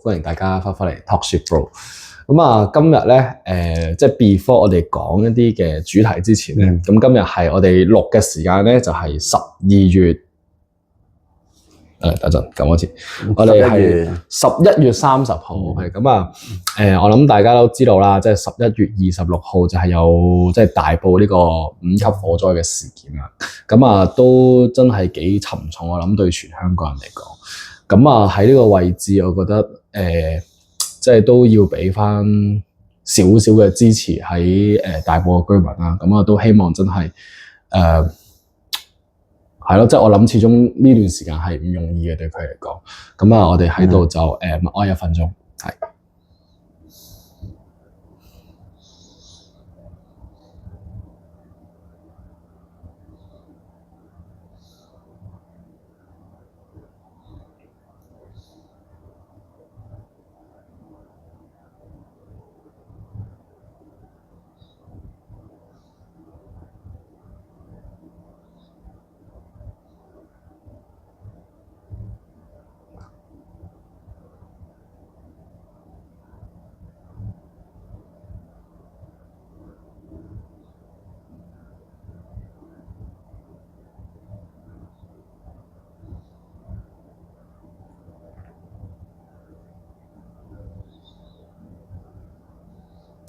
歡迎大家翻嚟 Talk Shit Bro。咁啊，今日咧即係 before 我哋講一啲嘅主題之前咧，咁今日係我哋錄嘅時間咧就係12月。等陣撳多次，我哋係11月30號，係咁啊！我諗大家都知道啦，即係11月26號就係有即係大埔呢個5級火災嘅事件啦。咁啊，都真係幾沉重，我諗對全香港人嚟講。咁啊，喺呢個位置，我覺得即係都要俾翻少少嘅支持喺大埔嘅居民啦。咁啊，都希望真係係咯，即係我諗始終呢段時間係唔容易嘅對佢嚟講，咁啊，我哋喺度就默哀1分鐘，係。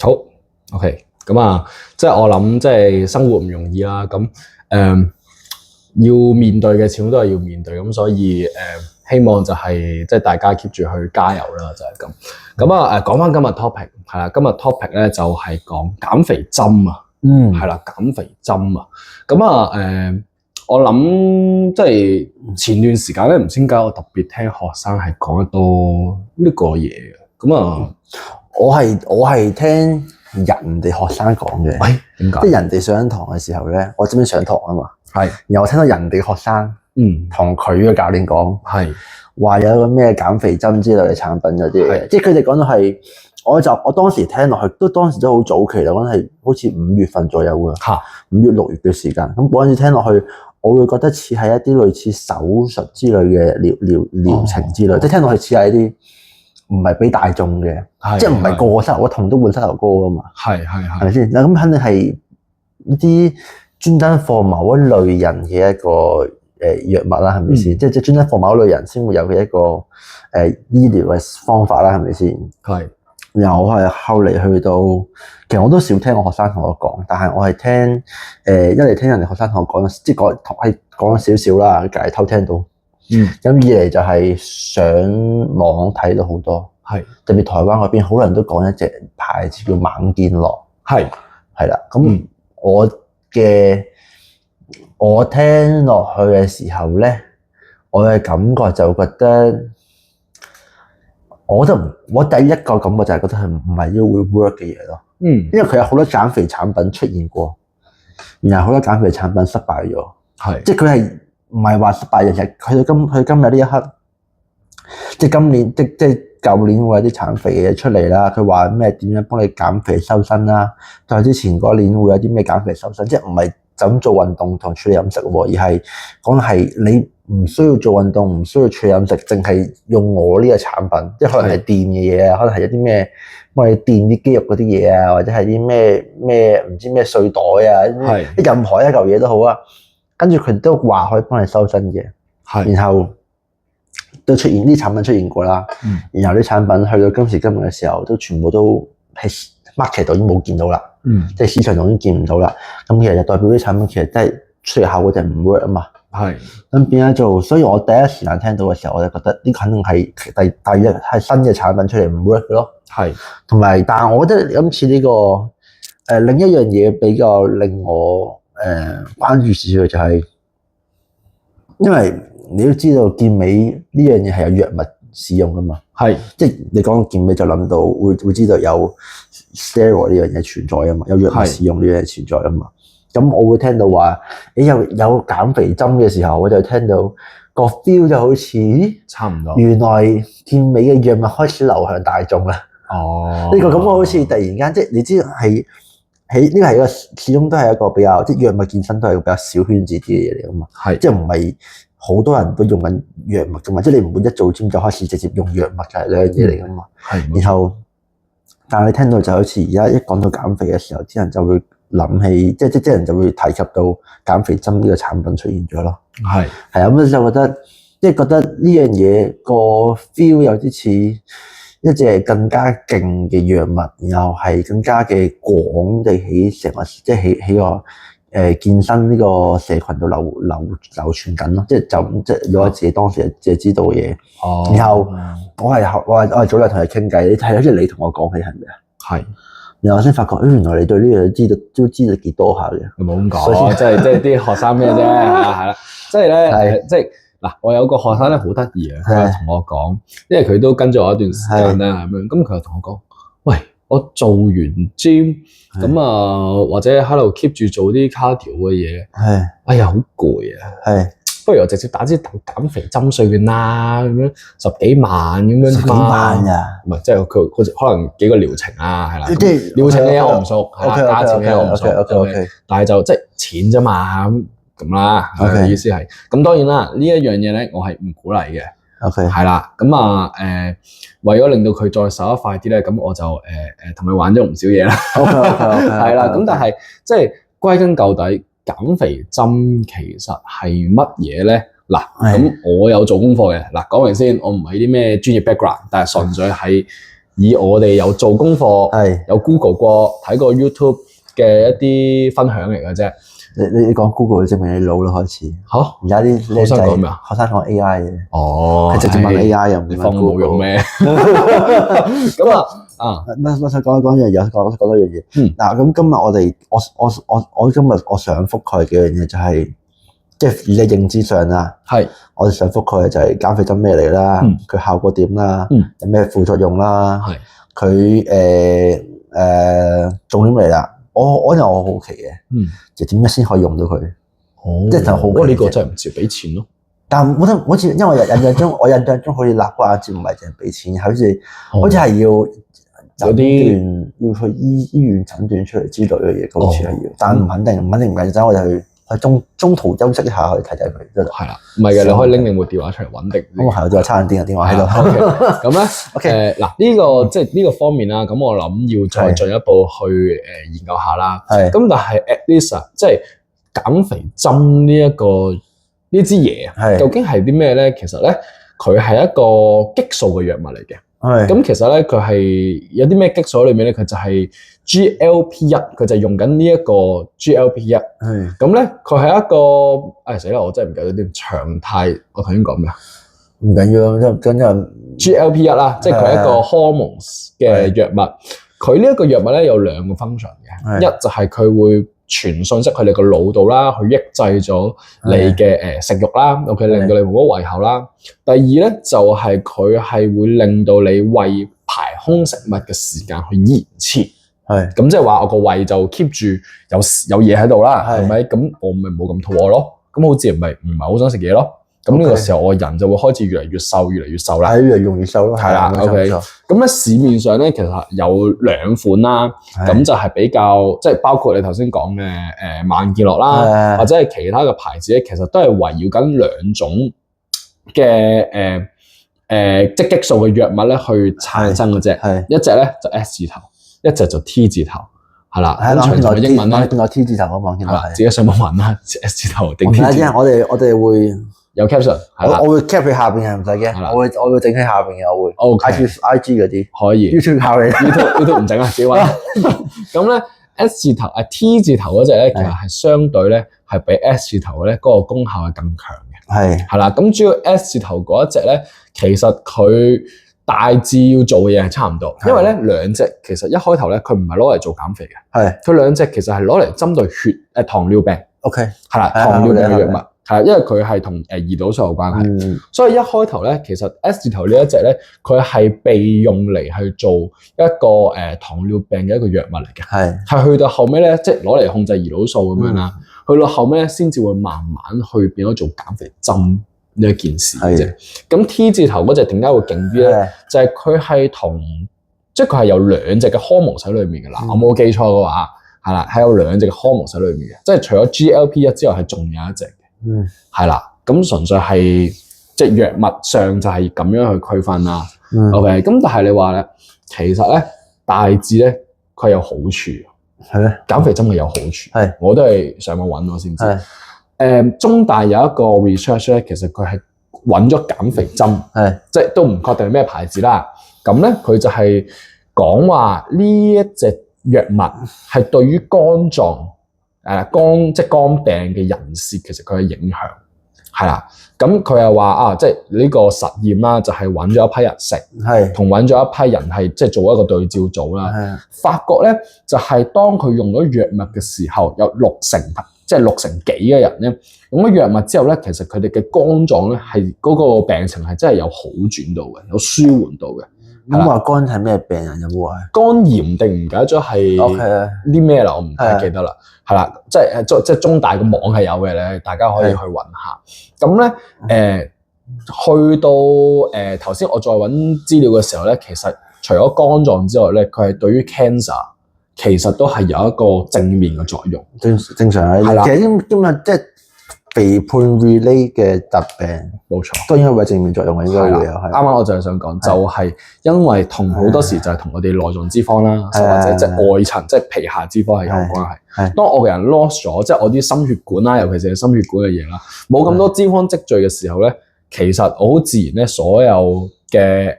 好 ，OK， 咁啊，即係我諗，即係生活唔容易啦，咁要面對嘅始終都係要面對，咁所以希望就係即係大家 keep 住去加油啦，就係咁。咁啊講翻今日 topic 係啦，今日 topic 咧就係講減肥針啊，係啦，減肥針啊，咁啊我諗即係前段時間咧，唔知點解我特別聽學生係講得多呢個嘢嘅，咁啊。我係聽人哋學生講嘅，點解？即係人哋上堂嘅時候咧，我準備上堂啊嘛，係，然後我聽到人哋學生同佢嘅教練講，係話有個咩減肥針之類嘅產品嗰啲嘢，即係佢哋講到係，我當時聽落去當時都好早期啦，嗰陣係好似5月份左右嘅，5月6月嘅時間，咁嗰陣時聽落去，我會覺得似係一啲類似手術之類嘅療程之類，即係聽落去似係一啲。唔係俾大眾嘅，即係唔係個個膝頭哥痛都換膝頭哥噶嘛？係咪先？咁肯定係一啲專登for某一類人嘅一個藥物啦，係咪先？即係專登for某一類人先會有嘅一個醫療嘅方法啦，係咪先？係。然後我係後嚟去到，其實我都少聽我學生同我講，但係我係聽一嚟聽人哋學生同我講，即係講少少啦，隔離偷聽到。咁二嚟就係上網睇到好多，特別台灣嗰邊好多人都講一隻牌子叫猛健樂，係啦。咁我聽落去嘅時候咧，我嘅感覺就覺得，我第一個感覺就係覺得係唔係要會 work 嘅嘢咯。因為佢有好多減肥產品出現過，然後好多減肥產品失敗咗，即係佢係。唔係話失敗嘅，其實去到今日呢一刻，即係今年，即係舊年會有啲減肥嘅嘢出嚟啦。佢話咩點樣幫你減肥瘦身啦？再之前嗰年會有啲咩減肥瘦身，即係唔係就咁做運動同處理飲食喎，而係講係你唔需要做運動，唔需要處理飲食，淨係用我呢個產品，即係可能係電嘅嘢啊，可能係一啲咩幫你電啲肌肉嗰啲嘢啊，或者係啲咩唔知咩睡袋啊，任何一嚿嘢都好啊。跟住佢都話可以幫你收身嘅，然後都出現啲產品出現過啦，然後啲產品去到今時今日嘅時候，都全部都喺 market 度已經冇見到啦，即係市場度已經見唔到啦。咁其實就代表啲產品其實真係出嚟效果就唔 work 啊嘛。咁變咗做，所以我第一時間聽到嘅時候，我就覺得呢個肯定係第一係新嘅產品出嚟唔 work 嘅咯。同埋，但係我覺得今次呢個另一樣嘢比較令我關注少少就係，因為你都知道健美呢樣嘢係有藥物使用噶嘛，即係你講健美就諗到會知道有 steroid 呢樣嘢存在啊嘛，有藥物使用呢樣嘢存在啊嘛。咁我會聽到話，有減肥針嘅時候，我就聽到個 feel 就好似差唔多，原來健美嘅藥物開始流向大眾啦。呢個感覺好似突然間，即係你知係。呢個係一個始終都係一個比較即係藥物健身都係一個比較小圈子啲嘅嘢嚟噶嘛，即係唔係好多人都用緊藥物㗎嘛，即係你唔會一做 gym 就開始直接用藥物嘅兩樣嘢嚟㗎嘛。然後，但係你聽到就好似而家一講到減肥嘅時候，啲人就會諗起，即係啲人就會提及到減肥針呢個產品出現咗咯。係啊，咁就覺得呢樣嘢個 feel 有啲似一隻更加勁嘅藥物，然後係更加嘅廣地喺成個即係喺個健身呢個社群度流傳緊咯，即係有我自己當時就知道嘅嘢。哦，然後我係早兩同你傾偈，你睇好似你同我講起係咪啊？係。然後我先發覺，原來你對呢樣嘢都知道幾多下嘅。你冇咁講，即係啲學生咩啫？係啦，即係咧，即係嗱，我有個學生咧好得意啊，佢同我講，因為佢都跟咗我一段時間啦，咁樣，咁佢就同我講，喂，我做完 gym 咁啊，或者喺度 keep 住做啲 cardio 嘅嘢，哎呀好攰啊，不如我直接打支減肥針碎佢啦，咁樣10幾萬咁樣啫嘛，10幾萬啊，唔係即係佢好似可能幾個療程啊，係啦，療程嘅嘢我唔熟，係啦，價錢嘅嘢我唔熟，但係就即係錢啫嘛，咁啦，意思係，咁當然啦，呢一樣嘢咧我係唔鼓勵嘅。係啦，咁啊為咗令到佢再瘦得快啲咧，咁我就同佢玩咗唔少嘢啦。係啦，咁但係即係歸根究底，減肥針其實係乜嘢咧？嗱，咁我有做功課嘅。嗱，講明先，我唔係啲咩專業 background，但係純粹係以我哋有做功課，有 Google 過、睇過 YouTube 嘅一啲分享嚟嘅啫。你講 Google 證明你老啦開始。嚇！而家啲學生講咩啊？學生講 AI 嘅。哦，係直接問 AI 又唔問 Google 冇用咩？咁我想講一樣嘢，講多樣嘢。嗱，咁今日我今日我想覆蓋嘅樣嘢就係，即係你認知上啦。我哋想覆蓋嘅就係減肥針咩嚟啦？佢效果點啦？有咩副作用啦？佢重點嚟啦。我好奇嘅，就點解先可以用到佢？即係就好。呢個真係唔知俾錢咯。但係好似因為我印象中好似立關節唔係淨係俾錢，好似係要診斷，要去醫院診斷出嚟之類嘅嘢，好似係要。但係唔肯定唔係，就我哋去中途休息一下去睇睇佢。係啦，唔係嘅，你可以拎部電話出嚟穩定。咁係，我仲有差啲電話喺度。咁咧，嗱呢個即係呢個方面啦。咁我諗要再進一步去研究下啦。咁但係 at least 即係減肥針呢支嘢，究竟係啲咩咧？其實咧，佢係一個激素嘅藥物嚟嘅。咁其實咧，佢係有啲咩激素喺裏面咧？佢就係 GLP-1，佢就用緊呢一個 GLP-1。咁咧，佢係一個死啦！我真係唔記得啲常態。我頭先講咩啊？唔緊要，咁就 GLP-1啦，即係佢係一個 hormones 嘅藥物。佢呢一個藥物咧有兩個 function 嘅，一就係佢會傳信息去你個腦度啦，去抑制咗你嘅食慾啦，OK，令到你冇乜胃口啦。第二咧就係佢係會令到你胃排空食物嘅時間去延遲。咁即係話我個胃就 keep 住有嘢喺度啦，係咪？咁我咪冇咁肚餓咯，咁好自然咪唔係好想食嘢咯。咁呢個時候我人就會開始越嚟越瘦啦。越嚟越容易瘦咯。係啦 ，OK。咁咧市面上咧其實有兩款啦，咁就係比較即係包括你頭先講嘅曼健樂啦，或者係其他嘅牌子咧，其實都係圍繞緊兩種嘅即係激素嘅藥物咧去產生嘅啫。一隻咧就 S 字頭，一隻就 T 字頭。係啦，咁長嘅英文咧，見到 T 字頭嗰網見到係。自己上網揾啦 ，S 字頭定 T 字頭。我哋會。有 caption， 我會 cap 佢下邊嘅，唔使驚。我會整喺下邊嘅，我會。IG 嗰啲可以。YouTube 靠你。YouTube 唔整啊，自己揾。咁咧 S 字頭T 字頭嗰隻咧，其實係相對咧係比 S 字頭咧嗰個功效係更強嘅。係啦，咁主要 S 字頭嗰一隻咧，其實佢大致要做嘅嘢係差唔多，因為咧兩隻其實一開頭咧佢唔係攞嚟做減肥嘅，佢兩隻其實係攞嚟針對糖尿病。OK， 係啦，糖尿病嘅藥物。係，因為佢係同胰島素有關係，所以一開頭咧，其實 S 字頭呢一隻咧，佢係被用嚟去做一個糖尿病嘅一個藥物嚟嘅，係去到後尾咧，即係攞嚟控制胰島素咁樣啦，去到後尾咧，先至會慢慢去變咗做減肥針呢一件事嘅啫。咁 T 字頭嗰隻點解會勁啲咧？就係佢係同，即係佢係有兩隻嘅荷爾蒙喺裏面嘅啦。我冇記錯嘅話，係啦，係有兩隻嘅荷爾蒙喺裏面嘅，即係除咗 GLP-1之外，係仲有一隻。係啦，咁純粹係即係藥物上就係咁樣去區分啦。OK， 咁但係你話咧，其實咧大致咧佢有好處，係咩？減肥真係有好處，係我都係上網揾我先知。中大有一個 research 咧，其實佢係揾咗減肥針，即係都唔確定係咩牌子啦。咁咧佢就係講話呢一隻藥物係對於肝臟即係肝病嘅人士，其實佢嘅影響係啦。咁佢又話即係呢個實驗啦，就係揾咗一批人食，同揾咗一批人係即係做一個對照組啦。發覺咧就係當佢用咗藥物嘅時候，有60%，即係60%幾嘅人咧用咗藥物之後咧，其實佢哋嘅肝臟咧係嗰個病情係真係有好轉到嘅，有舒緩到嘅。咁話肝係咩病人有冇話？肝炎定唔記得咗係啲咩啦？我唔太記得啦。係啦，即係中大個網係有嘅咧，大家可以去揾下。咁咧去到頭先我再揾資料嘅時候咧，其實除咗肝臟之外咧，佢係對於 cancer 其實都係有一個正面嘅作用。正常係啦。其實今日即係肥胖 relate 嘅疾病，冇錯，都應該會有正面作用嘅，應該會有。啱啱我就係想講，就係因為同好多時就係同我哋內臟脂肪啦，或者即係外層，即係皮下脂肪係有關係。當我個人 lost 咗，即係我啲心血管啦，尤其是係心血管嘅嘢啦，冇咁多脂肪積聚嘅時候咧，其實我好自然咧，所有嘅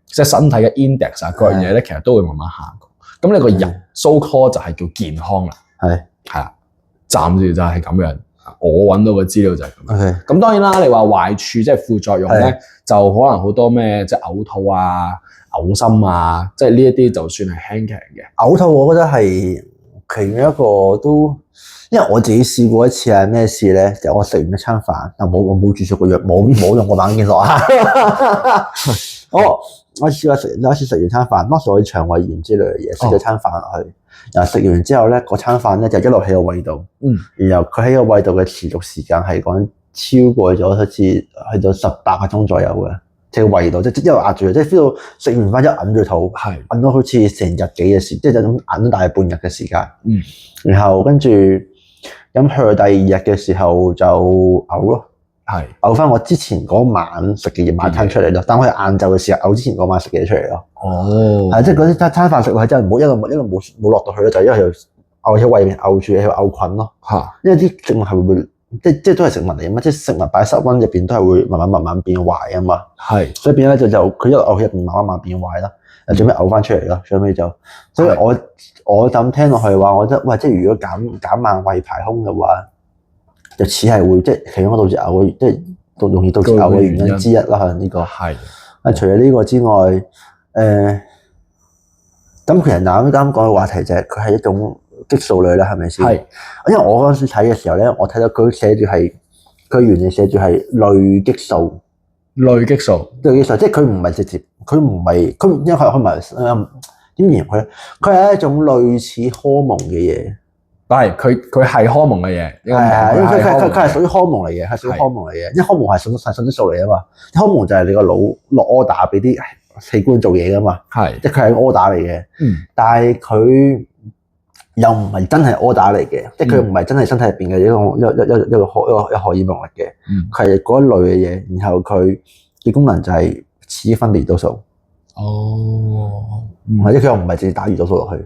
即係身體嘅 index 啊，各樣嘢咧，其實都會慢慢下降。咁你個人 so call 就係叫健康啦。係啦，暫時就係咁樣。我揾到嘅資料就係咁。咁當然啦，你話壞處即係副作用咧，就可能好多咩即係嘔吐啊、嘔心啊，即係呢一啲就算係輕強嘅。嘔吐我覺得係其中一個都，因為我自己試過一次係咩事咧？就我食完一餐飯，但我冇注射過藥，冇用過冷健樂啊。我試過有一次食完餐飯，當時我啲腸胃炎之類嘅嘢，食咗餐飯落去，然後食完之後咧，嗰餐飯咧就一路喺個胃度，然後佢喺個胃度嘅持續時間係講超過咗好似去到18個鐘左右嘅，即係胃度即係一路壓住，即係 feel 到食完飯一揞住肚，揞到好似成日幾嘅時，即係咁揞咗大半日嘅時間。然後跟住咁去到第二日嘅時候就嘔咯。嘔翻我之前嗰晚食嘅嘢晚餐出嚟咯，但我係晏晝嘅時候嘔之前嗰晚食嘅嘢出嚟咯。即係嗰啲餐飯食落去真係冇一路冇落到去咯，就因為嘔喺胃入面嘔住，喺度嘔菌咯。因為啲食物係會即係都係食物嚟啊嘛，即係食物擺室溫入邊都係會慢慢變壞啊嘛。所以變咗就佢一路嘔喺入邊慢慢變壞啦，最尾嘔翻出嚟咯。最尾就，所以我咁聽落去嘅話，我覺得喂，即係如果減慢胃排空嘅話，就似係會即係其中一個導致嘔，即係容易導致嘔嘅原因之一啦。可能呢個係。除咗呢個之外，咁其實啱講嘅話題就係佢係一種激素類啦，係咪先？因為我嗰陣時睇嘅時候咧，我睇到佢寫住係佢原嚟寫住係類激素，類激素，即係佢唔係直接，佢因為佢唔係點形容佢咧？佢係一種類似荷爾蒙嘅嘢。係佢係荷爾蒙嘅嘢，因為佢係屬於荷爾蒙嚟嘅，係屬於荷爾蒙嚟嘅。因為荷爾蒙係腎激素嚟啊嘛，荷爾蒙就係你個腦落 order 俾啲器官做嘢噶嘛，即係佢係 order 嚟嘅。但係佢又唔係真係 order 嚟嘅，即係佢唔係真係身體入邊嘅一個荷爾蒙嚟嘅，佢係嗰一類嘅嘢。然後佢嘅功能就係刺激分泌胰島素。或者佢又唔係直接打胰島素落去。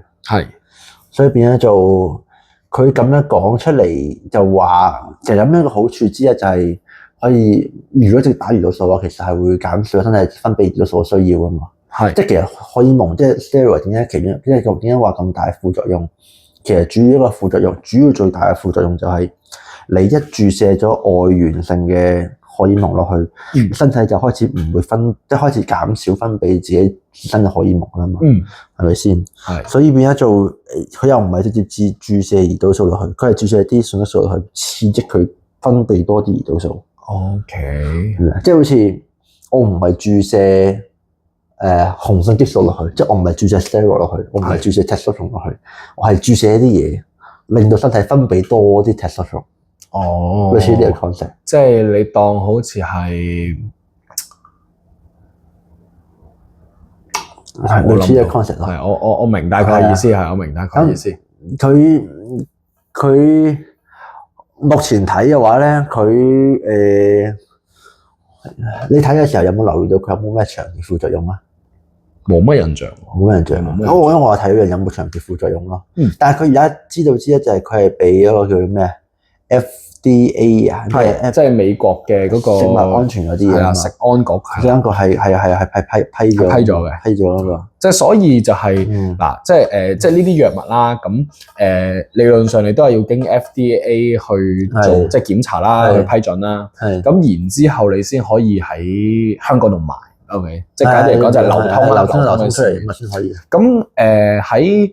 所以變咗做。佢咁樣講出嚟就話，其實有咩個好處之一就係可以，如果直接打胰島素嘅話，其實係會減少身體分泌胰島素嘅需要啊嘛。即係其實荷爾蒙即係 steroid 點解點解話咁大副作用？其實主要一個副作用，主要最大嘅副作用就係你一注射咗外源性嘅荷爾蒙落去，身體就開始唔會即係開始減少分泌自己身嘅荷爾蒙啦嘛，係咪先？所以變咗做佢又唔係直接注射胰島素落去，佢係注射啲腎激素落去，刺激佢分泌多啲胰島素。即係好似我唔係注射雄性激素落去，即係我唔係注射 steroid 落去，我唔係注射 testosterone 落去，我係注射一啲嘢，令到身體分泌多啲 testosterone。類似呢個 concept，即係你當好似係類似嘅 concept 咯。係我明大概意思係，我明大概意思。目前睇嘅話咧，佢你睇嘅時候有冇留意到佢有冇咩長期副作用啊？冇乜印象，冇乜印象。因為我睇佢有冇長期副作用咯。但係佢而家知道之一就係佢係俾嗰個叫咩 FDA 啊，即係美國嘅嗰個食物安全嗰啲嘢啊嘛。食安局食安局係批咗嘅，批咗嗰個。即係所以就係嗱，即係呢啲藥物啦，咁理論上你都係要經 FDA 去做即係檢查啦，去批准啦。咁然之後你先可以喺香港度賣。OK， 即係簡單嚟講就係流通啦，流通出嚟咁先可以。咁喺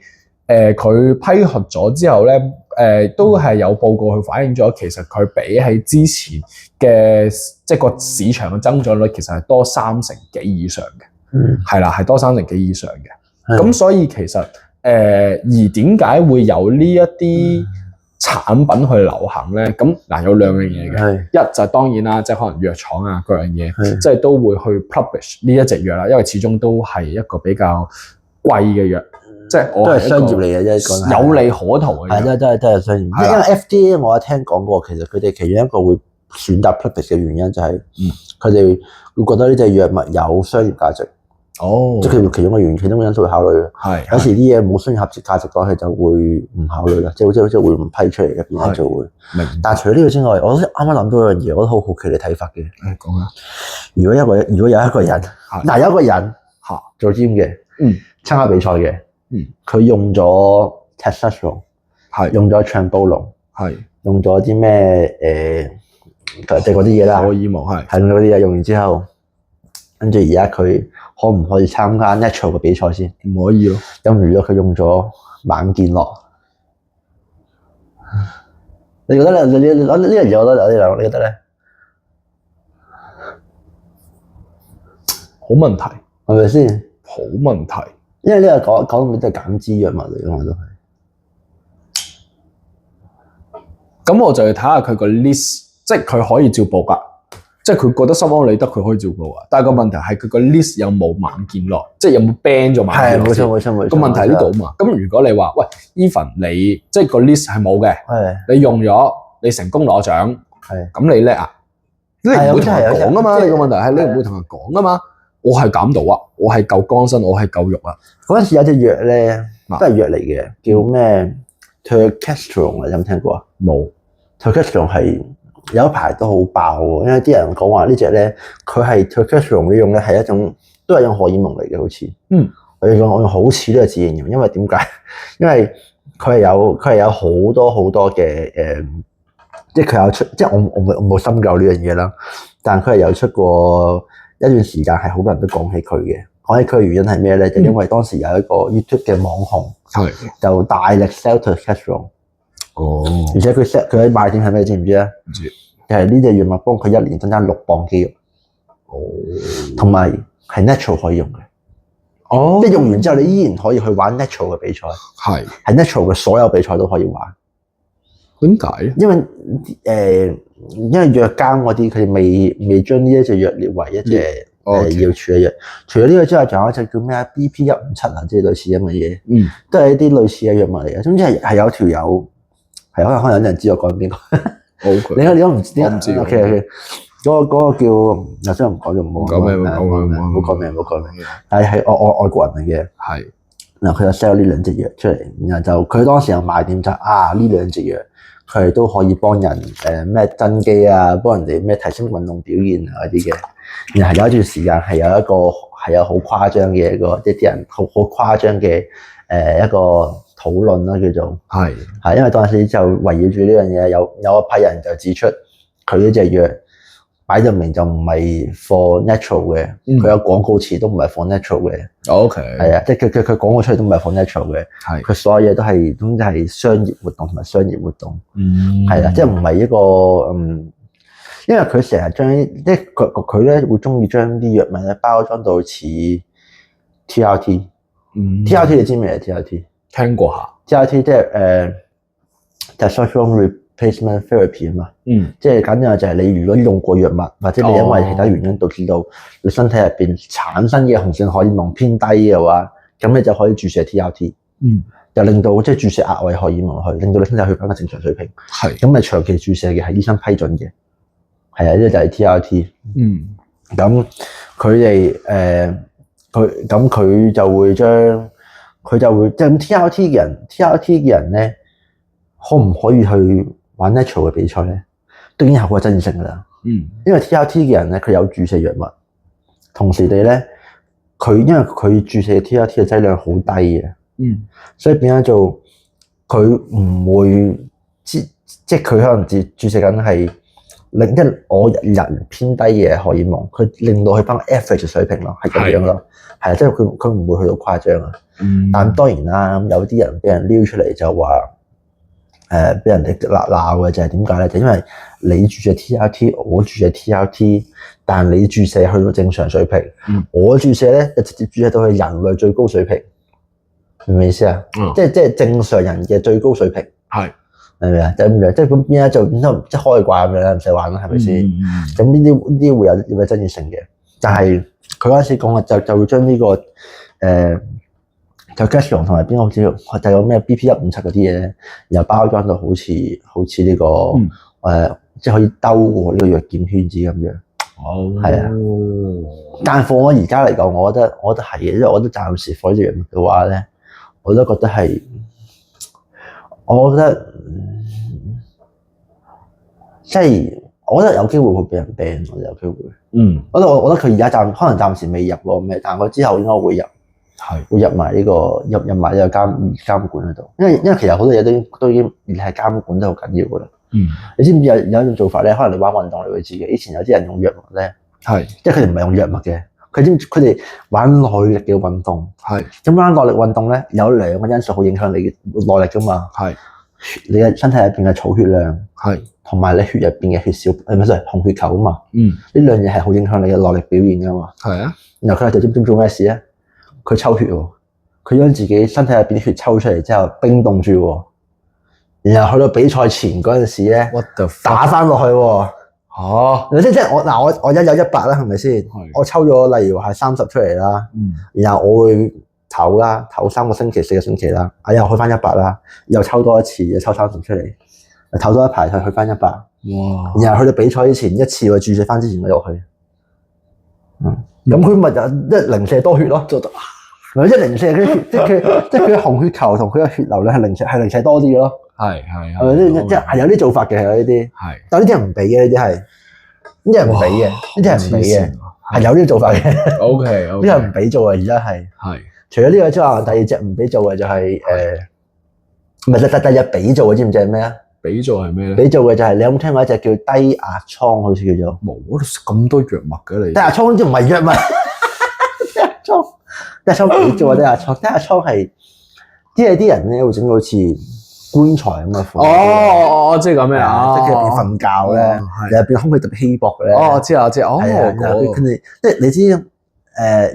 佢批核咗之後咧，都係有報告去反映咗，其實佢比起之前嘅即係個市場嘅增長率，其實係多30%幾以上嘅。係啦，係多30%幾以上嘅。咁所以其實而點解會有呢一啲產品去流行咧？咁嗱有兩樣嘢嘅，一就係當然啦，即係可能藥廠啊各樣嘢，即係都會去 publish 呢一隻藥啦，因為始終都係一個比較貴嘅藥，即係我都係商業嚟嘅啫，有利可圖嘅藥，都係商業。因為 FDA 我有聽講過，其實佢哋其中一個會選擇 publish 嘅原因就係佢哋會覺得呢隻藥物有商業價值。即係佢其中嘅原因，其中嘅因素會考慮嘅。有時啲嘢冇商業價值講，佢就會唔考慮啦，即係好似會唔批出嚟嘅，變咗就會。但係除咗呢個之外，我啱啱諗到一樣嘢，我都好好奇你睇法嘅。講啊！如果有一個人，嗱有一個人做 gym 嘅，參加比賽嘅，佢用咗 testosterone， 用咗 Trenbolone， 用咗啲咩即係嗰啲嘢啦，荷爾蒙係用咗嗰啲嘢，用完之後，跟住而家佢可唔可以參加 natural 嘅比賽先？唔可以咯。咁如果佢用咗猛健樂，你覺得你攞呢樣嘢，我覺得有啲兩，你覺得咧？好問題，係咪先？好問題，因為呢個講到尾都係減脂藥物嚟㗎嘛，都係。咁我就要睇下佢個 list， 即係佢可以照報㗎。即係佢覺得心安理得，佢可以照報啊！但係個問題係佢個 list 有冇猛健樂，即係有冇 ban 咗猛健樂？係冇錯。個問題喺呢度啊嘛。咁如果你話喂 Even 你即係個 list 係冇嘅，你用咗你成功攞獎，咁你叻啊？你唔會同人講啊嘛。你個問題係你唔會同人講啊嘛。我係減到啊，我係夠乾身，我係夠肉啊。嗰陣時有隻藥咧，都係藥嚟嘅，叫咩 Testosterone 有冇聽過啊？冇。Testosterone 係。有一排都好爆喎，因為啲人講話呢隻咧，佢係 testosterone 呢種咧係一種都係一種荷爾蒙嚟嘅，好似。我用好似呢個字形容，因為點解？因為佢係有好多嘅即係佢有出，即係我冇深究呢樣嘢啦。但係佢係有出過一段時間係好多人都講起佢嘅。講起佢嘅原因係咩咧？就因為當時有一個 YouTube 嘅網紅就大力 sell testosterone。而且佢嘅賣點係咩？知唔知啊？唔知。就係呢隻藥物幫佢1年增加6磅肌肉。同埋係 natural 可以用嘅。即係用完之後，你依然可以去玩 natural 嘅比賽。係 natural 嘅所有比賽都可以玩。點解？因為藥監嗰啲佢未將呢一隻藥列為一隻要處嘅藥。除咗呢個之外，仲有一隻叫咩啊 BP157啊，即係類似咁嘅嘢。都係一啲類似嘅藥物嚟嘅。總之係有條友。係可能有人知我講邊個？你都唔知？我唔知。OK， 嗰個叫，頭先唔講就唔好講咩，唔好講名。係外國人嚟嘅。係。然後佢就 sell 呢兩隻藥出嚟，然後就佢當時有賣點就呢兩隻藥，佢哋都可以幫人咩增肌啊，幫人哋咩提升運動表現啊嗰啲嘅。然後有一段時間係有好誇張嘅一個，即係啲人好誇張嘅一個。討論啦叫做係，因為當時就圍繞住呢樣嘢，有一批人就指出佢呢隻藥擺到明就唔係 for natural 嘅，佢有廣告詞都唔係 for natural 嘅。OK，係啊，即係佢廣告出嚟都唔係 for natural 嘅，佢所有嘢都係總之係商業活動同埋商業活動。係啊，即係唔係一個因為佢成日將即係佢咧會中意將啲藥物咧包裝到似 TRT。TRT 你知咩係 TRT？聽過下 TRT 即係testosterone replacement therapy 啊嘛，即係簡單就係你如果用過藥物，或者你因為其他原因導致到你身體入邊產生嘅雄性荷爾蒙偏低嘅話，咁你就可以注射 TRT。就令到即係注射額外荷爾蒙落去，令到你身體去翻個正常水平。係咁咪長期注射嘅係醫生批准嘅，係啊，呢個就係 TRT。咁佢哋佢就會將佢就會即係咁 TRT 嘅人咧，可唔可以去玩 natural 嘅比賽咧？當然係好有爭議性㗎啦。因為 TRT 嘅人咧，佢有注射藥物，同時地咧，因為佢注射 TRT 嘅劑量好低嘅，所以變咗做佢唔會即係佢可能注射緊係令即係我人偏低嘅荷爾蒙，佢令到佢翻 average 水平咯，係咁樣咯，係啊，即係佢唔會去到誇張啊。但當然啦，有啲人俾人撩出嚟就話俾人哋鬧嘅就係點解咧？就因為你注射 TRT， 我注射 TRT， 但你注射去到正常水平，我注射咧就直接注射到去人類最高水平，明唔明意思啊？即係正常人嘅最高水平，係咪啊？就咁樣，即係咁邊一就即係開掛咁樣啦，唔使玩啦，係咪先？咁呢啲會有爭議性嘅，但係佢嗰陣時講嘅就會將呢個就 Testosterone 同埋邊個好似就有咩 BP157嗰啲嘢，然後包裝到好似呢個即係可以兜過呢個藥檢圈子咁樣。係啊。但係我而家嚟講，我覺得係嘅，因為我覺得暫時放呢隻藥物嘅話咧，我都覺得係，我覺得即係我覺得有機會會俾人 ban， 我覺得有機會。我覺得佢而家可能暫時未入喎咩，但係佢之後應該會入。會入埋呢個監管喺度，因為其實好多嘢都已經係監管得好緊要噶啦。你知唔知有一種做法咧？可能你玩運動你會知嘅。以前有啲人用藥物咧，即係佢哋唔係用藥物嘅，佢哋玩耐力嘅運動。咁玩耐力運動咧，有兩個因素好影響你嘅耐力噶嘛。你嘅身體入邊嘅儲血量，同埋你血入邊嘅血小紅血球啊嘛。呢兩嘢係好影響你嘅耐力表現噶嘛。然後佢哋就知做咩事咧？佢抽血喎，佢將自己身體入邊啲血抽出嚟之後冰凍住喎，然後去到比賽前嗰陣時咧，打翻落去喎。即係我有100啦，係咪先？我抽咗例如係30出嚟啦，然後我會唞啦，唞3個星期4個星期啦，又去翻100啦，又抽多一次，又抽30出嚟，唞多一排去翻100。然後去到比賽之前一次我注射翻之前嘅落去。咁佢咪就零舍多血咯，咪即係零舍嘅血，即係佢紅血球同佢嘅血流咧係零舍多啲嘅咯。即係有啲做法嘅，係有呢啲。但係呢啲人唔俾嘅，呢啲係唔俾嘅，呢啲係唔俾嘅，係有呢啲做法嘅。OK，呢個唔俾做嘅，而家係。除咗呢個之外，第二隻唔俾做嘅就係唔係第二隻俾做嘅，知唔知係咩啊？俾做係咩咧？俾做嘅就係你有冇聽過一隻叫低壓瘡，好似叫做冇，我都食咁多藥物嘅你。低壓瘡好似唔係藥物，低壓瘡俾做啊！低壓瘡係啲人咧會整到好似棺材咁嘅款。即係咁樣，即係佢入邊瞓覺咧，入邊空氣特別稀薄嘅咧。我知。佢哋即係你知。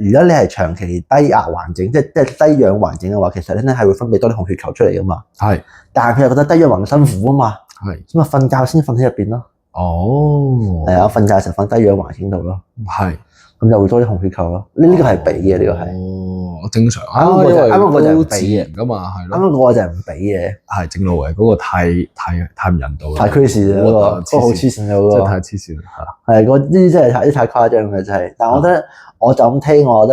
如果你係長期低壓環境，即係低氧環境嘅話，其實咧係會分泌多啲紅血球出嚟噶嘛。但係佢又覺得低氧環境辛苦啊嘛。咁啊瞓覺先瞓喺入邊咯。我瞓覺嘅時候瞓低氧環境度咯。咁就會多啲紅血球咯。呢個係俾嘅，呢個係。正常。啱啱我就係俾嘅噶嘛，係咯。啱啱我就係唔俾嘅。正路嘅嗰個太唔人道啦。太黐線啦，嗰個好黐線嘅嗰個。真係太黐線啦。呢啲真係太誇張嘅真係。但係我覺得。我就咁聽，我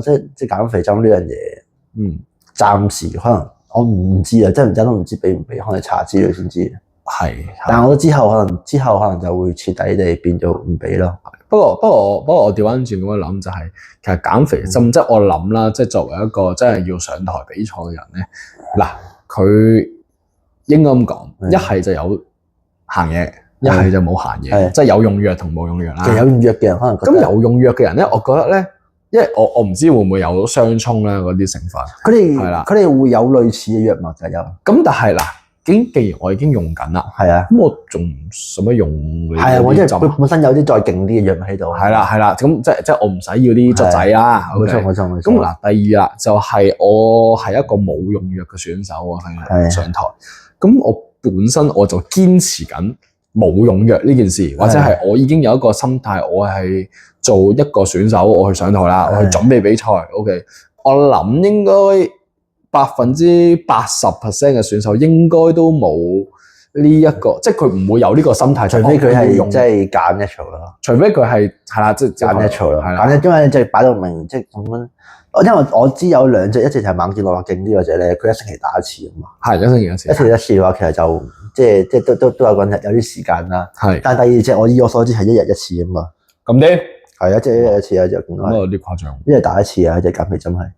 覺得即係減肥針呢樣嘢，暫時可能我唔知啊，真都唔知俾唔俾，可能查資料先知。但係我覺得之後可能就會徹底地變咗唔俾咯。不過我調翻轉咁樣諗就係，其實減肥針即係我諗啦，即係作為一個真係要上台比賽嘅人咧，嗱佢應該咁講，一係就有行嘢。一係就冇行嘢，即係有用藥同冇用藥啦。其實有用藥嘅人可能咁有用藥嘅人咧，我覺得咧，因為我唔知會唔會有相沖咧嗰啲成分。佢哋會有類似嘅藥物就有。咁但係嗱，既然我已經用緊啦，咁我仲使乜用？我即係佢本身有啲再勁啲嘅藥物喺度。係啦，咁即係我唔使要啲卒仔啦。冇錯。咁嗱，第二啦，就係我係一個冇用藥嘅選手啊，上台。咁我本身我就堅持緊。冇用藥呢件事，或者係我已經有一個心態，我係做一個選手，我去上台啦，我去準備比賽。OK，我諗應該80%嘅選手應該都冇呢一個，即係佢唔會有呢個心態，除非佢係即係揀 natural 咯，除非佢係啦，即係揀 natural 咯，係啦，揀因為即係擺到明，即係咁樣。因為我知有兩隻，一隻就係猛健諾勁啲嗰隻咧，佢一星期打一次啊嘛。係一星期一次。一星期一次嘅話，其實就即係都有個人有啲時間啦。係。但係第二隻我以我所知係一日一次啊嘛。咁啲？係一隻一日一次啊，就咁啊，有啲誇張。一日打一次啊，隻減肥針係。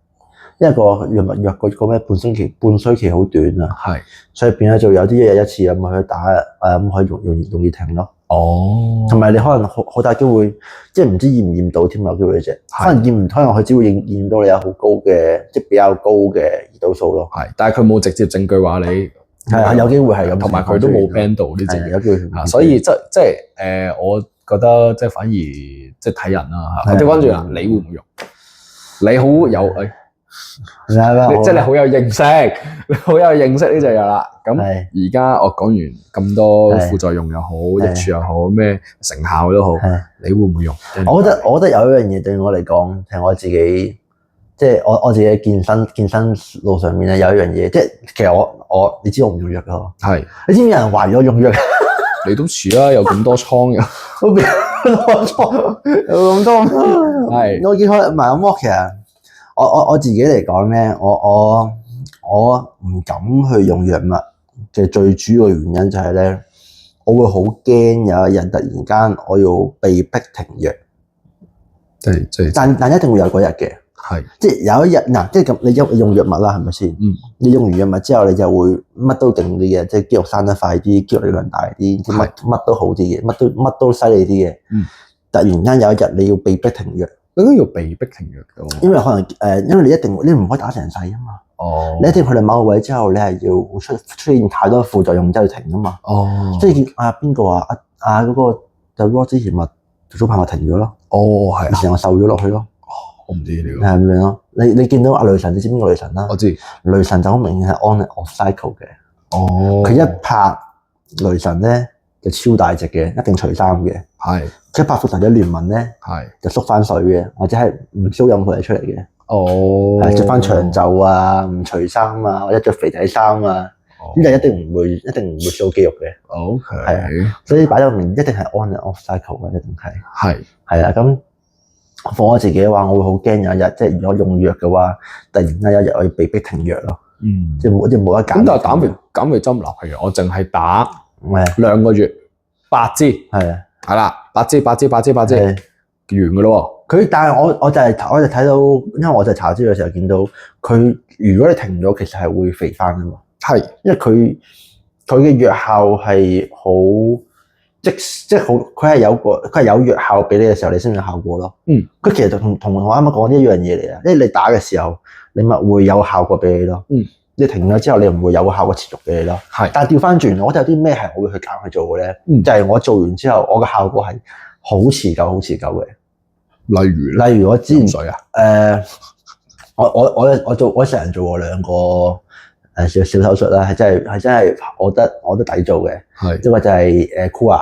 因為個藥物藥個咩半衰期好短啊。係。所以變咗就有啲一日一次咁去打咁可以容易停咯。哦，同埋你可能好大機會，即係唔知驗唔驗到添，有機會啫。可能驗唔，可能佢只會驗到你有好高嘅，即係比較高嘅胰島素咯。係，但係佢冇直接證據話你係有機會係咁，同埋佢都冇 ban 到呢隻，有機會。所以即係我覺得即係反而即係睇人啦嚇。即係關注啦，你會唔會用？你好有即係你好有認識，你好有認識呢隻藥啦。咁而家我講完咁多副作用又好，益處又好，咩成效都好，你會唔會用？我覺得有一樣嘢對我嚟講，係我自己，即係我自己健身路上面咧有一樣嘢，即係其實我你知我唔用藥噶，係你知唔知有人懷疑我用藥？你都似啦，有咁多倉嘅，有咁多係我見開唔係咁，其實我自己嚟講咧，我唔敢去用藥物嘅最主要嘅原因就係咧，我會好驚有一日突然間我要被逼停藥，但一定會有嗰日嘅，係即係有一日嗱，即係咁你用藥物啦，係咪先？你用完藥物之後，你就會乜都勁啲嘅，即係肌肉生得快啲，肌肉力量大啲，乜都好啲嘅，乜都犀利啲嘅。突然間有一日你要被逼停藥。應該要被逼停藥嘅，因為可能因為你唔可以打成世啊嘛。哦，你一定去到某個位之後，你係要出現太多副作用之後停啊嘛。哦，即係見邊個嗰個就 Raw 之前咪早排咪停咗咯。哦，係啊，成個瘦咗落去咯。我唔知呢個。係咁樣咯。你見到阿雷神，你知邊個雷神啦？我知。雷神就好明顯係 on and off cycle 嘅。哦。佢一拍雷神咧就超大隻嘅，一定除衫嘅。係。一拍復仇者聯盟咧，就縮翻水嘅，或者係唔 show 任何嘢出嚟嘅。哦，係着翻長袖啊，唔除衫啊，或者着肥仔衫啊，咁就一定唔會 show 肌肉嘅。OK，係啊，所以擺到明一定係 on and off cycle 嘅，一定係。係啊，咁放我自己嘅話，我會好驚有一日，即係如果用藥嘅話，突然間有一日我要被逼停藥咯。即係冇得揀。咁但係減肥針嗱，譬如我淨係打2個月8支，係啦，8支完㗎咯喎。但係我就睇到，因為我就查資料嘅時候見到佢，如果你停咗，其實係會肥翻㗎嘛。係，因為佢嘅藥效係好即係好，佢係有藥效俾你嘅時候，你先有效果咯。佢其實同我啱啱講呢一樣嘢嚟啊，因為你打嘅時候，你咪會有效果俾你咯。你停咗之後，你唔會有效果持續俾你咯。係，但係調翻轉，我覺得有啲咩係我會去揀去做嘅咧？就係我做完之後，我嘅效果係好持久嘅。例如我之前水啊，我成日做過2個小手術啦，係真係我覺得抵做嘅。係一個就係Kua，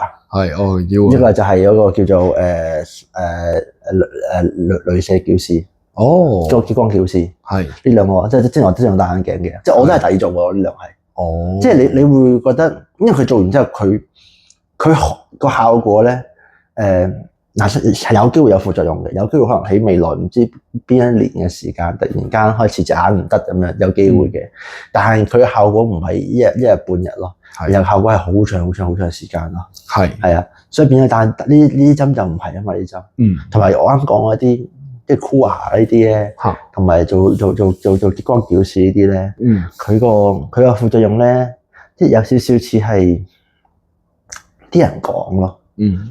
一個就係嗰個叫做鐳射矯視。哦，個激光矯視係呢2個，即係我之前戴眼鏡嘅，即係我都係抵做喎呢2係。哦，即係你會覺得，因為佢做完之後，佢個效果咧，係有機會有副作用嘅，有機會可能喺未來唔知邊一年嘅時間，突然間開始隻眼唔得咁樣，有機會嘅。但係佢嘅效果唔係一日半日咯，然後效果係好長時間咯。係啊，所以變咗，但係呢啲針就唔係啊嘛，呢針。同埋我啱講嗰啲。即係箍牙呢啲咧，同埋做激光矯視呢啲咧，佢個副作用咧，即係有少少似係啲人講咯。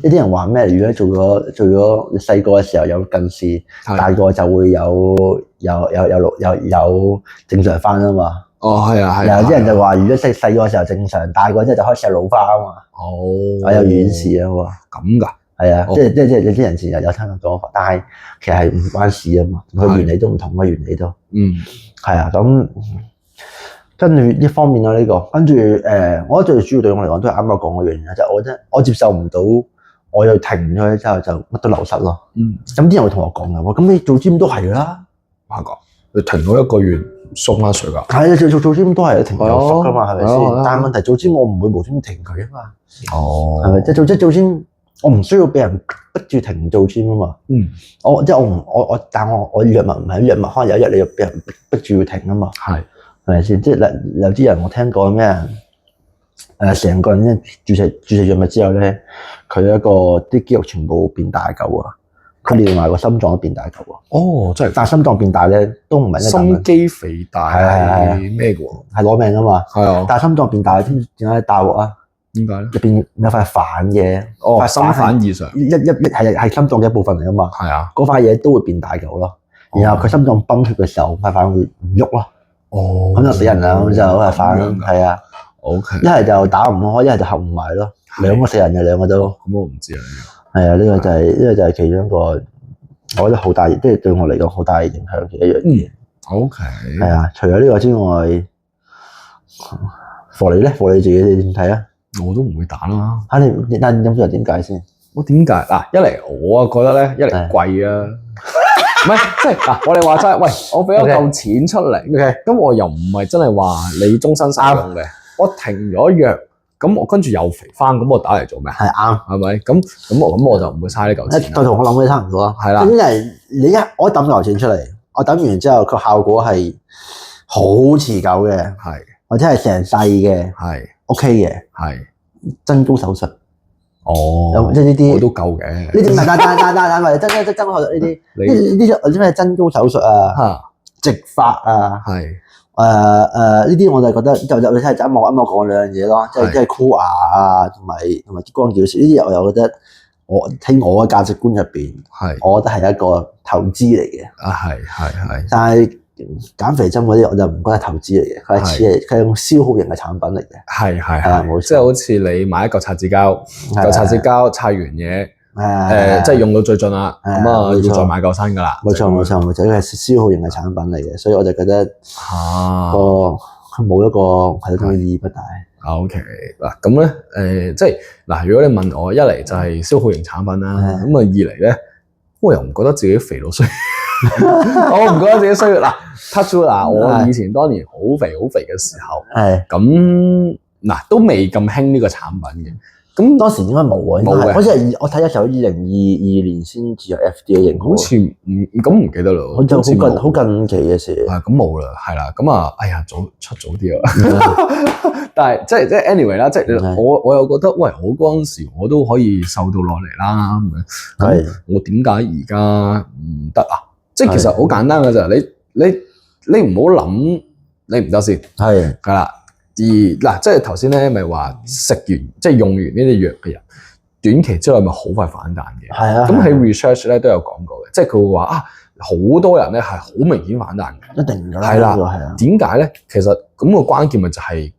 啲人話咩？如果做咗你細個嘅時候有近視，大個就會有正常翻啊嘛。哦，係啊。有啲人就話，如果細個嘅時候正常，大個之後就開始老花啊嘛。哦，有遠視啊嘛。咁㗎？係啊，即係有啲人前日有聽過講法，但係其實係唔關事啊嘛，佢原理都唔同嘅原理都。係啊，咁跟住一方面咯呢個，跟住我覺得最主要對我嚟講都係啱啱講嗰樣嘢，就係我覺得我接受唔到，我又停咗之後就乜都流失咯。咁啲人會同我講嘅，咁你做 gym 都係㗎啦，我講你停咗1個月縮翻水㗎。係啊，做 gym 都係停又縮㗎嘛，係咪係先？啊但係問題做 gym 我唔會無端端停佢啊嘛，哦，係咪？即係做 gym 我唔需要俾人逼住停做 gym 啊嘛。嗯，但我藥物唔係藥物，可能有一日你要俾人逼住要停啊嘛。係咪先？即係有啲人我聽過咩成個人咧注射藥物之後咧，佢一個啲肌肉全部變大嚿啊，佢連埋個心臟都變大嚿啊。哦，真係。但係心臟變大咧都唔係心肌肥大係咩嘅喎？係攞命啊嘛。係啊。但係心臟變大點解大鑊啊？點解咧？入邊有塊反嘅。哦，心反異常。係心臟嘅一部分嚟啊嘛。係啊。嗰塊嘢都會變大嚿咯。然後佢心臟泵血嘅時候，塊反會唔喐咯。哦。咁就死人啦！咁就塊反係啊。OK。一係就打唔開，一係就合唔埋咯。兩個死人嘅兩個都。咁我唔知啊。係啊，呢個就係其中一個，我覺得好大，即係對我嚟講好大影響嘅一樣嘢。OK。係啊，除咗呢個之外，霍利咧，霍利自己你點睇啊？我都唔會打啦。但你飲咗點解先？我點解嗱？一嚟我啊覺得咧，一嚟貴啊，唔係即係嗱，我哋話齋，喂，我俾咗嚿錢出嚟，咁我又唔係真係話你終身使用嘅，我停咗藥，咁我跟住又肥翻，咁我打嚟做咩？係啱，係咪？咁我就唔會嘥呢嚿錢。就同我諗嘅差唔多啊。係啦，因為我抌嚿錢出嚟，我抌完之後個效果係好持久嘅，係或者係成世嘅，係 OK 嘅，係增高手術。哦，即係呢啲我都夠嘅。呢啲唔係但係增高手術呢啲，呢啲咩增高手術啊，植髮啊，係呢啲我就覺得就你睇一幕講兩樣嘢咯，即係箍牙啊，同埋激光矯視呢啲，我又覺得喺我嘅價值觀入邊，我覺得係一個投資嚟嘅。啊係，但係減肥針嗰啲我就唔覺得係投資嚟嘅，佢係用消耗型嘅產品嚟嘅。係冇錯，即係好似你買一嚿擦紙膠，嚿擦紙膠擦完嘢，即係用到最盡啦，咁啊要再買嚿新㗎啦。冇錯，呢個係消耗型嘅產品嚟嘅，所以我就覺得佢冇一個係一種意義不大。OK 嗱，咁咧即係嗱，如果你問我，一嚟就係消耗型產品啦，咁啊二嚟咧，我又唔覺得自己肥到衰。我唔覺得自己需要嗱 touch wood 嗱，我以前當年好肥嘅時候，咁嗱都未咁興呢個產品嘅，咁當時應該冇啊，冇嘅，好似係我睇嘅時候2022年先至有 FDA 認可，好似唔記得啦，好近期嘅事，咁冇啦，係啦，咁啊，哎呀出早啲啊，但係即係 anyway 啦，即係我又覺得喂，我嗰陣時我都可以瘦到落嚟啦，咁我點解而家唔得啊？即係其實好簡單嘅啫，你唔好諗你唔得先，係啦。而嗱，即係頭先咧，咪話食完即係用完呢啲藥嘅人，短期之內咪好快反彈嘅。係啊。咁喺 research 咧都有講過嘅，即係佢會話啊，好多人咧係好明顯反彈嘅。一定㗎啦。係啦，係啊。點解咧？其實咁個關鍵咪就係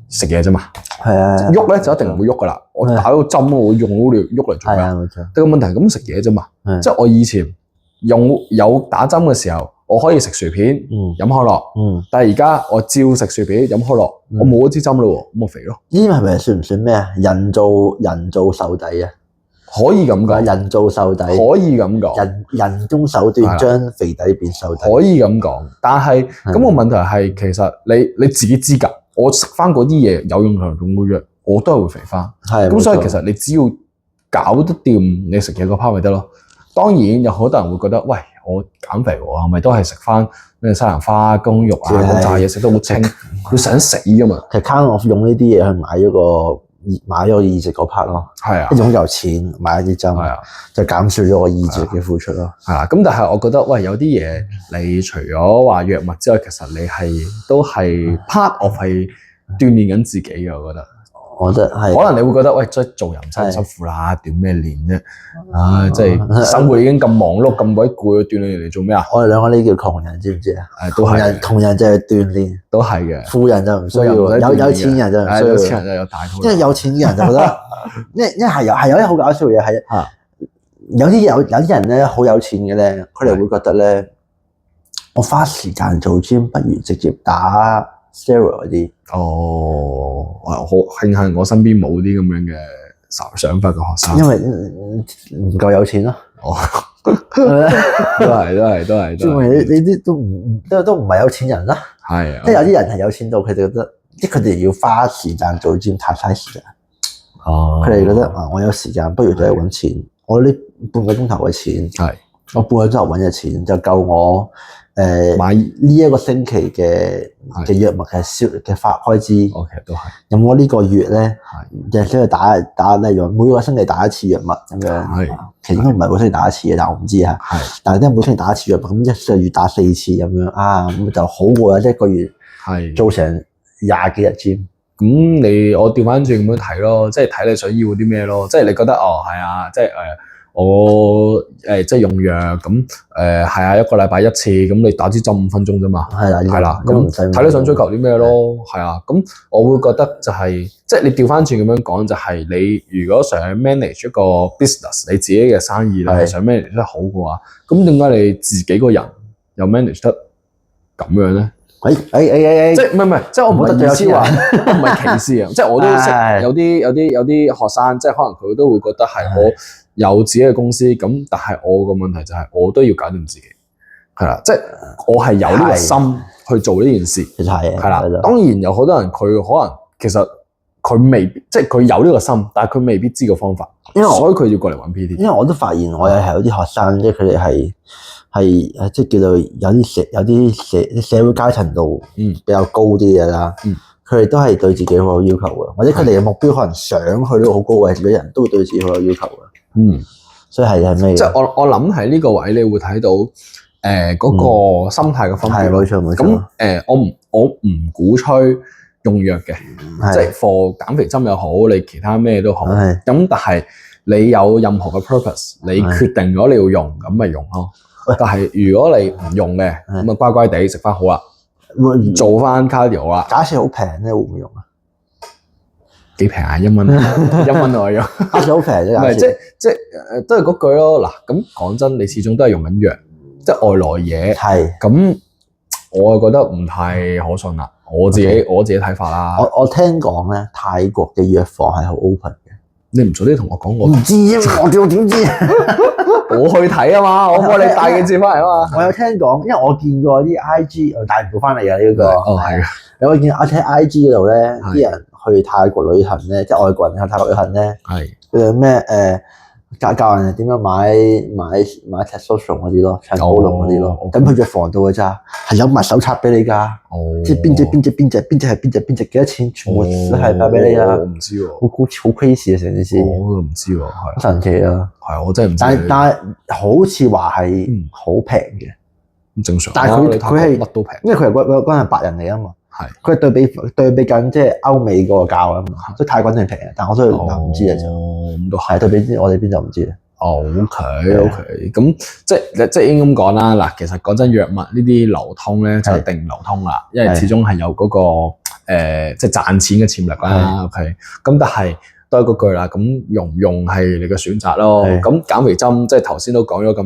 食嘢啫嘛。係啊。喐咧就一定唔會喐㗎啦。我打到針，我用到你喐嚟做咩？係啊，冇錯。但個問題係咁食嘢啫嘛。即係我以前有打針嘅時候，我可以食薯片、飲可樂，但係而家我照食薯片、飲可樂，我冇咗支針咯，咁我肥咯。呢啲係咪算唔算咩啊？人造瘦底啊？可以咁講，人造瘦底可以咁講，人中手段將肥底變瘦底，可以咁講。但係咁個問題係，其實你自己知㗎，我食翻嗰啲嘢有用同用嘅藥，我都係會肥翻。係咁，所以其實你只要搞得掂你食嘢嗰 part 咪得咯。當然有好多人會覺得，喂，我減肥喎，係咪都係食翻咩西蘭花、公肉啊、咁炸嘢食得好清，佢想死㗎嘛？其實 kind of 用呢啲嘢去買咗個意志嗰 part 咯，係啊，一種由錢買一啲針，係啊，就減少咗我意志嘅付出咯。係啦，咁但係我覺得，喂，有啲嘢你除咗話藥物之外，其實你都係 part of 係鍛鍊緊自己嘅，我覺得。我覺得係，可能你會覺得喂，即係做人真係辛苦啦，鍛咩練啫？唉，即係生活已經咁忙碌、咁鬼攰，鍛鍊嚟做咩啊？我哋兩個呢叫窮人，知唔知啊？都係窮人就係鍛鍊，都係嘅。富人就唔需要，有錢人就唔需要。有錢人就有大肚。即係有錢嘅人就覺得，因為係有啲好搞笑嘅嘢係，有啲人咧好有錢嘅咧，佢哋會覺得咧，我花時間做 gym 不如直接打 steroid 嗰啲。哦，好慶幸我身邊冇啲咁樣嘅想法嘅學生，因為唔夠有錢咯。哦，都係。因為呢啲都唔係有錢人啦。係啊，即係有啲人係有錢到佢哋覺得，即係佢哋要花時間做 gym 太嘥時間。哦，佢哋覺得啊，我有時間，不如就係揾錢。我呢半個鐘頭嘅錢，係我半個鐘頭揾嘅錢就夠我買呢一個星期嘅藥物嘅花開支。 OK 都係。咁我呢個月咧，就需要打例如每個星期打一次藥物咁樣。係，其實都唔係每個星期打一次嘅，但我唔知啊。係，但係都係每星期打一次藥物，咁一個月打4次咁樣啊，咁就好過一個月係做成20幾日 gym。咁我調翻轉咁樣睇咯，即係睇你想要啲咩咯，即係你覺得係啊，即係我即係用藥咁係啊，一個禮拜1次，咁你打支針5分鐘啫嘛，係啦，咁睇你想追求啲咩咯，係啊，咁我會覺得就係即係你調翻轉咁樣講，就係你如果想 manage 一個 business， 你自己嘅生意咧想 manage 得好嘅話，咁點解你自己個人又 manage 得咁樣咧？即係唔係，即係我唔係意思話，我唔係歧視啊！即係我都識有啲學生，即係可能佢都會覺得係我有自己嘅公司，咁但係我個問題就係我都要搞掂自己，係啦，即係我係有呢個心去做呢件事，其實係啦。當然有好多人佢可能其實佢未必，即係佢有呢個心，但係佢未必知個方法，所以佢要過嚟揾 PT。因為我都發現我有啲學生，即係佢哋係即係叫做有啲社會階層度比較高啲嘅啦。佢哋都係對自己好有要求嘅，或者佢哋嘅目標可能想去到好高位嘅人都會對自己好有要求嘅。所以係咩？即係我諗喺呢個位，你會睇到嗰個心態嘅分別。冇錯。咁我唔鼓吹用藥嘅，即係 for 減肥針又好，你其他咩都好。咁但係你有任何嘅 purpose， 你決定咗你要用，咁咪用咯。但係如果你唔用嘅，咁啊乖乖地食翻好啦，做翻 cardio 啦。假設好平咧，會唔會用啊？幾平啊？1蚊，1蚊我用。假設好平啫，唔係即係都係嗰句咯。嗱，咁講真，你始終都係用緊藥，即係外來嘢。係。咁我係覺得唔太可信啦。我自己睇法啦。我聽講咧，泰國嘅藥房係好 open 嘅。你唔早啲同我講，我唔知啊！我點知？我去睇啊嘛，我幫你帶幾次翻嚟啊嘛。我有聽講，因為我見過啲 IG， 我帶唔到翻嚟啊呢個。係啊。我見我睇 IG 嗰度咧，啲人去泰國旅行咧，即係外國人去泰國旅行咧，佢哋咩教人哋點樣買 testosterone 嗰啲咯，長高龍嗰啲咯，咁去藥房度嘅咋，係有埋手冊俾你㗎，即係邊隻係邊隻幾多錢，全部都係發俾你啦。我唔知喎，好 crazy 啊成件事。我都唔知喎，係好神奇啊！係我真係唔知。但係好似話係好平嘅，咁正常。但係佢係乜都平，因為佢係嗰係白人嚟啊嘛。佢係對比緊即係歐美嗰個價啊嘛，所以泰國真係平嘅，但我都唔知啊就。咁都係對比我哋邊就唔知啦。OK，咁即係應該咁講啦。嗱，其實講真，藥物呢啲流通咧就一定流通啦，因為始終係有嗰個即係賺錢嘅潛力啦。OK，咁但係都係嗰句啦，咁用唔用係你嘅選擇咯。咁減肥針即係頭先都講咗咁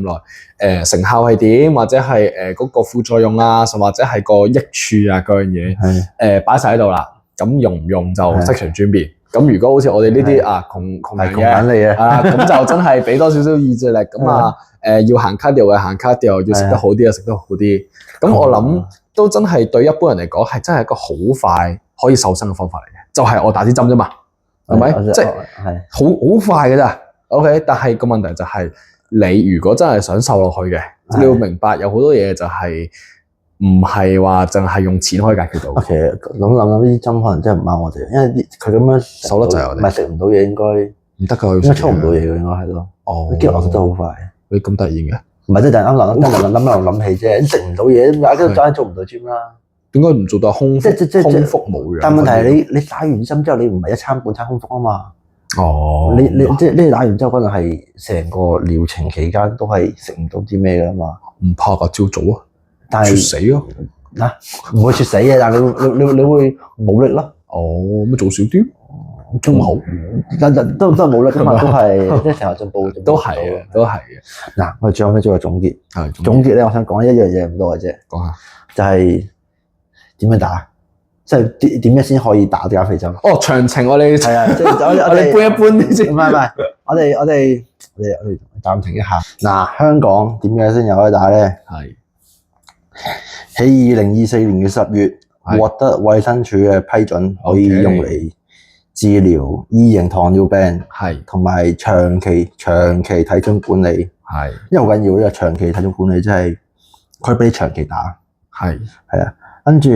耐，成效係點，或者係嗰個副作用啊，或者係個益處啊嗰樣嘢，擺晒喺度啦。咁用唔用就即場轉變。咁如果好似我哋呢啲窮人嘅，咁就真係俾多少少意志力。咁要行 cardio 嘅行 cardio，要食得好啲嘅食得好啲。咁我諗都真係對一般人嚟講係真係一個好快可以瘦身嘅方法嚟嘅，就係我打支針啫嘛。係咪？即係好快嘅咋 ？OK， 但係個問題就係你如果真係想瘦落去嘅，你要明白有好多嘢就係唔係話淨係用錢可以解決到。OK， 諗呢啲針可能真係唔啱我哋，因為佢咁樣瘦得滯，我哋唔係食唔到嘢，應該唔得㗎，應該操唔到嘢嘅，應該係咯。肌肉流失得好快。你咁突然嘅？唔係即係突然啱諗起啫，食唔到嘢，咁梗係做唔到 gym 啦。點解唔做到空腹無氧？但問題係你打完針之後，你唔係一餐半餐空腹啊嘛。你即係你打完之後，可能係成個療程期間都係食唔到啲咩㗎嘛。唔怕㗎，照做啊！但係猝死咯嗱，唔會猝死嘅，但係你會冇力咯。咁做少啲，仲好。都冇力㗎嘛，都係即係成日進步。都係嘅，都係嘅。嗱，我哋最後尾做個總結。總結咧，我想講一樣嘢咁多嘅啫。講下。就係點樣打？即係點樣先可以打減肥針？哦，詳情我哋係啊，即係我哋搬一搬啲先。唔係，我哋暫停一下。嗱，香港點樣先有得打咧？係喺2024年嘅10月獲得衛生署嘅批准，可以用嚟治療二型糖尿病，係同埋長期體重管理。係，因為好緊要，呢個長期體重管理即係佢俾你長期打。係啊，跟住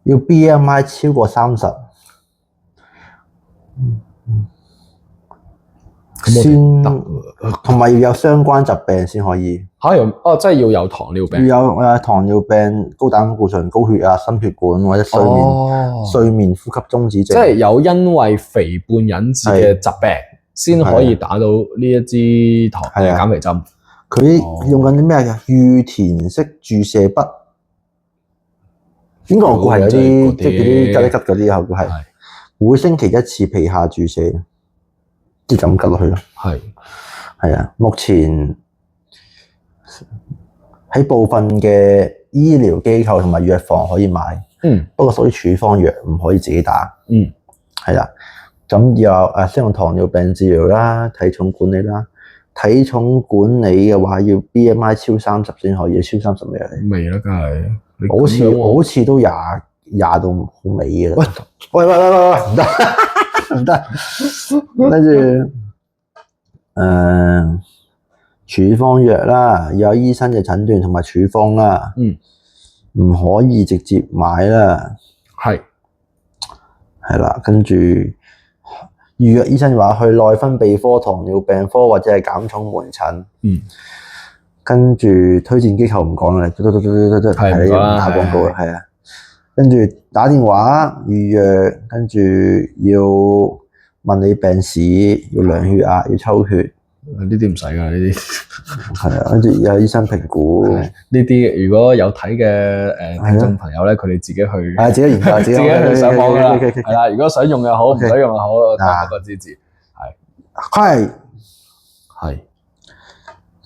要 BMI 超過30，先同埋要有相關疾病先可以。即係要有糖尿病，要有糖尿病、高膽固醇、高血壓、心血管或者睡眠呼吸中止症。即係有因為肥胖引致嘅疾病先可以打到呢一支減肥針。佢用緊啲咩嘅？預填式注射筆，應該我估係有啲即係嗰啲吉一吉嗰啲，我估係每星期1次皮下注射，即係咁吉落去咯。係啊，目前喺部分嘅醫療機構同埋藥房可以買，不過屬於處方藥，唔可以自己打。係啦，咁有先用糖尿病治療啦，體重管理啦。體重管理嘅話，要 BMI 超30先可以，超30未啊？未啦，梗係。好似都廿到好尾嘅啦。喂，唔得，跟住處方藥啦，要有醫生嘅診斷同埋處方啦。唔可以直接買啦。係啦，跟住預約醫生話去內分泌科、糖尿病科或者係減重門診。跟住推薦機構唔講啦，係唔打廣告啦，係啊。跟住打電話預約，跟住要問你病史，要量血壓，要抽血。呢啲唔使㗎，呢啲係啊。跟住有醫生評估。呢啲如果有睇嘅聽眾朋友咧，佢哋自己去自己研究，自己去上網㗎啦。係啦，如果想用又好，唔想用又好，得個支持。係。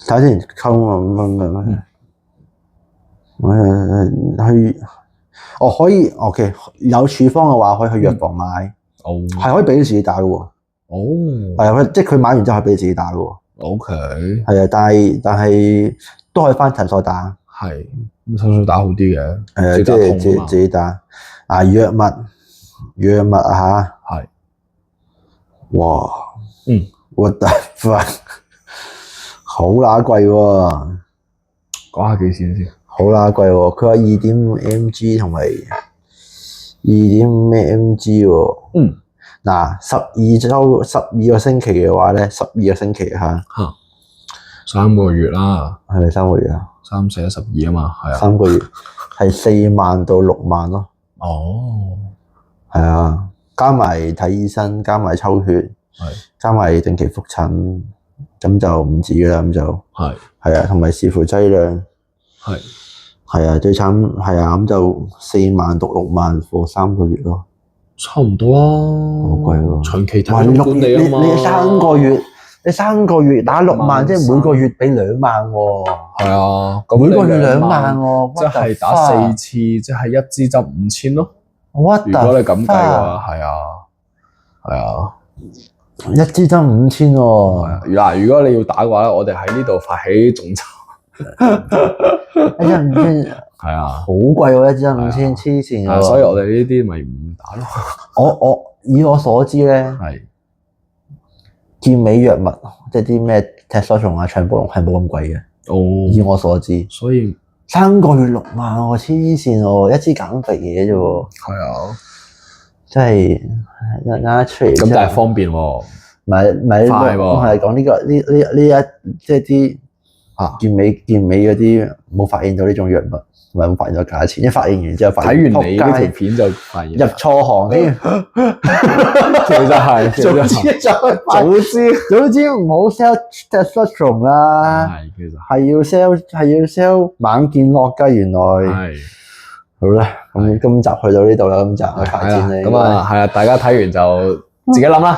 睇先，可以 OK， 有處方嘅話可以去藥房買，係可以俾你自己打嘅喎。係即係佢買完之後係俾你自己打嘅喎。OK， 係啊，但係都可以翻診所打。係咁，診所打好啲嘅。即係自己打。藥物啊嚇。哇！What the fuck？好乸貴喎，講下幾錢先？好乸貴喎，佢話2.5 mg 同埋2.5咩 mg 喎。嗱，12個星期嘅話咧，12個星期嚇，3個月啦，係咪3個月啊？3、4、12啊嘛，係啊。3個月係4萬到6萬咯。係啊，加埋睇醫生，加埋抽血，加埋定期覆診。咁就唔止啦，咁就係啊，同埋視乎劑量，係啊，最慘係啊，咁就4萬到6萬貨3個月咯，差唔多啦，好貴喎，長期體重管理啊嘛，你3個月打6萬，即係每個月俾2萬喎，係啊，每個月2萬喎，即係打4次，即係一支針5000咯，如果你咁計嘅話，係啊。一支針5000喎。嗱，如果你要打嘅話咧，我哋喺呢度發起眾籌。一針5000，係啊，好貴喎，一支針5000，黐線喎。所以我哋呢啲咪唔打咯。以我所知咧，健美藥物即係啲咩 testosterone 啊、長波龍係冇咁貴嘅。以我所知，所以3個月6萬喎，黐線喎，一支減肥嘢啫喎。係啊。真係啱出嚟，咁但係方便喎，快喎。我係講呢即係啲健美嗰啲冇發現到呢種藥物，同埋冇發現到價錢。一發現完之後，睇完你呢條片就發現入錯行添。其實係早知唔好 sell testosterone 啦。其實係要 sell 猛健樂㗎，原來。好啦，咁今集去到呢度啦，今集去發展你。咁啊，係啊，大家睇完就自己諗啦。